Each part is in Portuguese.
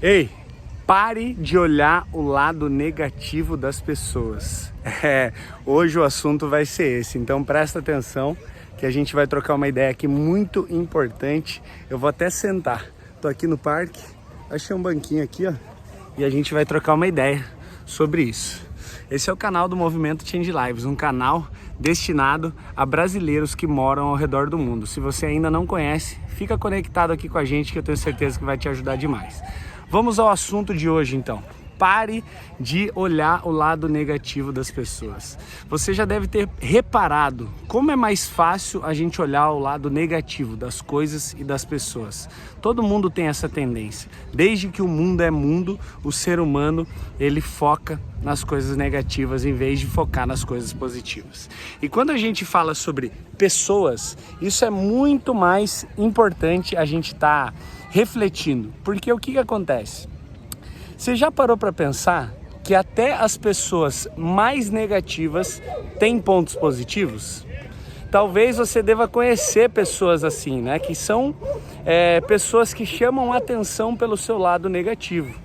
Ei, pare de olhar o lado negativo das pessoas. Hoje o assunto vai ser esse, então presta atenção que a gente vai trocar uma ideia aqui muito importante. Eu vou até sentar, tô aqui no parque, achei um banquinho aqui, ó, e a gente vai trocar uma ideia sobre isso. Esse é o canal do Movimento Change Lives, um canal destinado a brasileiros que moram ao redor do mundo. Se você ainda não conhece, fica conectado aqui com a gente que eu tenho certeza que vai te ajudar demais. Vamos ao assunto de hoje então. Pare de olhar o lado negativo das pessoas. Você já deve ter reparado como é mais fácil a gente olhar o lado negativo das coisas e das pessoas. Todo mundo tem essa tendência. Desde que o mundo é mundo, o ser humano ele foca nas coisas negativas em vez de focar nas coisas positivas. E quando a gente fala sobre pessoas, isso é muito mais importante a gente estar refletindo. Porque o que acontece? Você já parou para pensar que até as pessoas mais negativas têm pontos positivos? Talvez você deva conhecer pessoas assim, né? Que são pessoas que chamam atenção pelo seu lado negativo.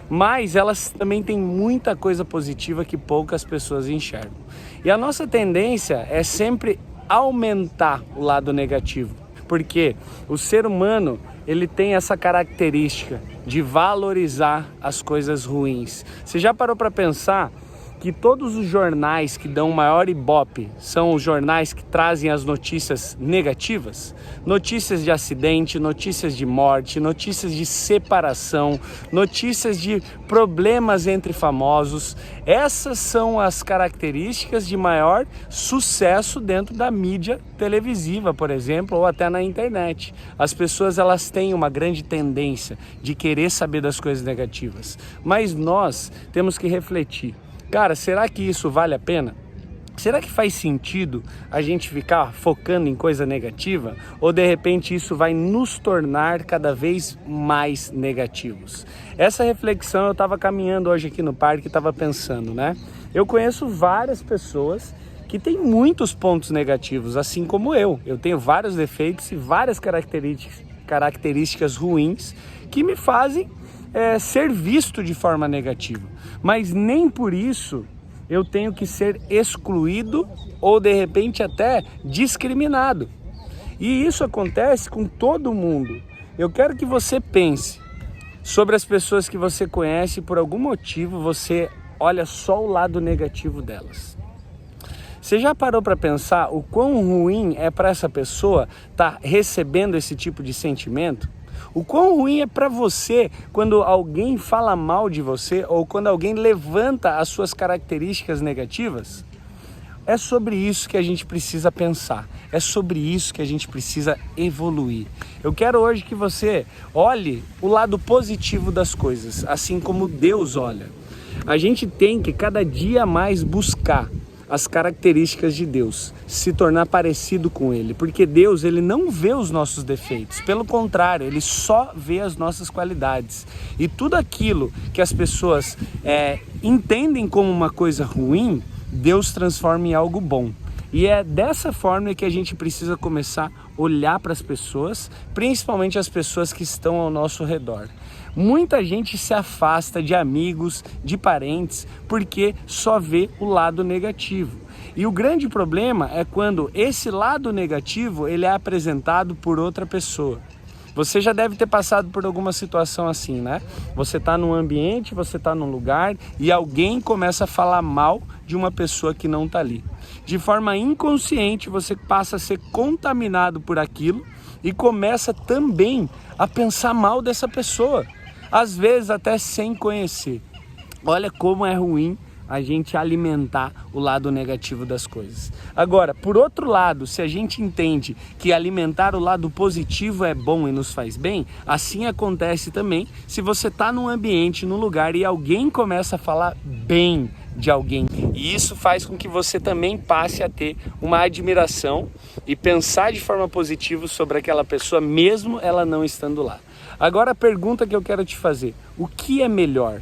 Mas elas também têm muita coisa positiva que poucas pessoas enxergam. E a nossa tendência é sempre aumentar o lado negativo. Porque o ser humano, ele tem essa característica de valorizar as coisas ruins. Você já parou para pensar que todos os jornais que dão maior ibope são os jornais que trazem as notícias negativas? Notícias de acidente, notícias de morte, notícias de separação, notícias de problemas entre famosos. Essas são as características de maior sucesso dentro da mídia televisiva, por exemplo, ou até na internet. As pessoas elas têm uma grande tendência de querer saber das coisas negativas, mas nós temos que refletir. Cara, será que isso vale a pena? Será que faz sentido a gente ficar focando em coisa negativa? Ou de repente isso vai nos tornar cada vez mais negativos? Essa reflexão eu estava caminhando hoje aqui no parque e estava pensando, né? Eu conheço várias pessoas que têm muitos pontos negativos, assim como eu. Eu tenho vários defeitos e várias características ruins que me fazem ser visto de forma negativa, mas nem por isso eu tenho que ser excluído ou de repente até discriminado. E isso acontece com todo mundo. Eu quero que você pense sobre as pessoas que você conhece e por algum motivo você olha só o lado negativo delas. Você já parou para pensar o quão ruim é para essa pessoa estar recebendo esse tipo de sentimento? O quão ruim é para você quando alguém fala mal de você ou quando alguém levanta as suas características negativas? É sobre isso que a gente precisa pensar, é sobre isso que a gente precisa evoluir. Eu quero hoje que você olhe o lado positivo das coisas, assim como Deus olha. A gente tem que cada dia mais buscar as características de Deus, se tornar parecido com Ele, porque Deus ele não vê os nossos defeitos, pelo contrário, Ele só vê as nossas qualidades. E tudo aquilo que as pessoas entendem como uma coisa ruim, Deus transforma em algo bom. E é dessa forma que a gente precisa começar a olhar para as pessoas, principalmente as pessoas que estão ao nosso redor. Muita gente se afasta de amigos, de parentes, porque só vê o lado negativo. E o grande problema é quando esse lado negativo ele é apresentado por outra pessoa. Você já deve ter passado por alguma situação assim, né? Você está num ambiente, você está num lugar e alguém começa a falar mal de uma pessoa que não está ali. De forma inconsciente, você passa a ser contaminado por aquilo e começa também a pensar mal dessa pessoa. Às vezes até sem conhecer. Olha como é ruim a gente alimentar o lado negativo das coisas. Agora, por outro lado, se a gente entende que alimentar o lado positivo é bom e nos faz bem, assim acontece também se você está num ambiente, num lugar e alguém começa a falar bem de alguém. E isso faz com que você também passe a ter uma admiração e pensar de forma positiva sobre aquela pessoa, mesmo ela não estando lá. Agora a pergunta que eu quero te fazer, o que é melhor?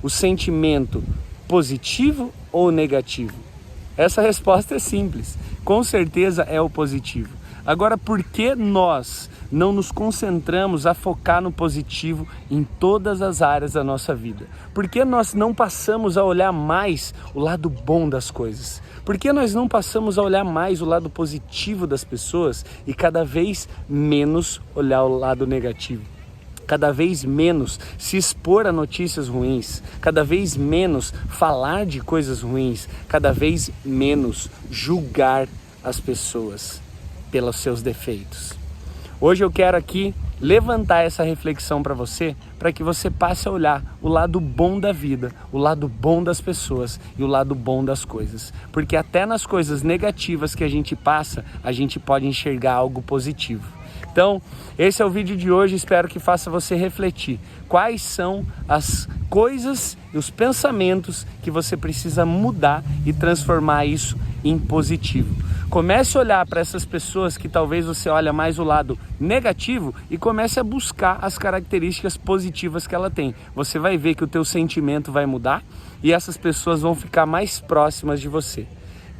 O sentimento positivo ou negativo? Essa resposta é simples, com certeza é o positivo. Agora, por que nós não nos concentramos a focar no positivo em todas as áreas da nossa vida? Por que nós não passamos a olhar mais o lado bom das coisas? Por que nós não passamos a olhar mais o lado positivo das pessoas e cada vez menos olhar o lado negativo? Cada vez menos se expor a notícias ruins, cada vez menos falar de coisas ruins, cada vez menos julgar as pessoas pelos seus defeitos. Hoje eu quero aqui levantar essa reflexão para que você passe a olhar o lado bom da vida, o lado bom das pessoas e o lado bom das coisas. Porque até nas coisas negativas que a gente passa, a gente pode enxergar algo positivo. Então, esse é o vídeo de hoje, espero que faça você refletir. Quais são as coisas e os pensamentos que você precisa mudar e transformar isso em positivo. Comece a olhar para essas pessoas que talvez você olha mais o lado negativo e comece a buscar as características positivas que ela tem. Você vai ver que o teu sentimento vai mudar e essas pessoas vão ficar mais próximas de você.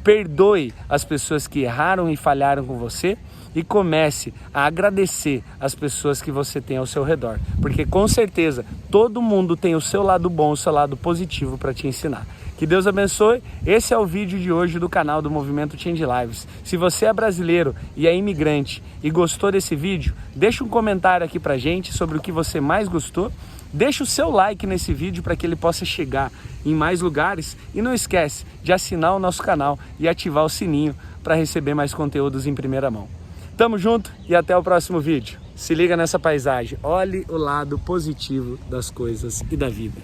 Perdoe as pessoas que erraram e falharam com você e comece a agradecer as pessoas que você tem ao seu redor. Porque com certeza todo mundo tem o seu lado bom, o seu lado positivo para te ensinar. Que Deus abençoe. Esse é o vídeo de hoje do canal do Movimento Change Lives. Se você é brasileiro e é imigrante e gostou desse vídeo, deixa um comentário aqui pra gente sobre o que você mais gostou. Deixa o seu like nesse vídeo para que ele possa chegar em mais lugares e não esquece de assinar o nosso canal e ativar o sininho para receber mais conteúdos em primeira mão. Tamo junto e até o próximo vídeo. Se liga nessa paisagem, olhe o lado positivo das coisas e da vida.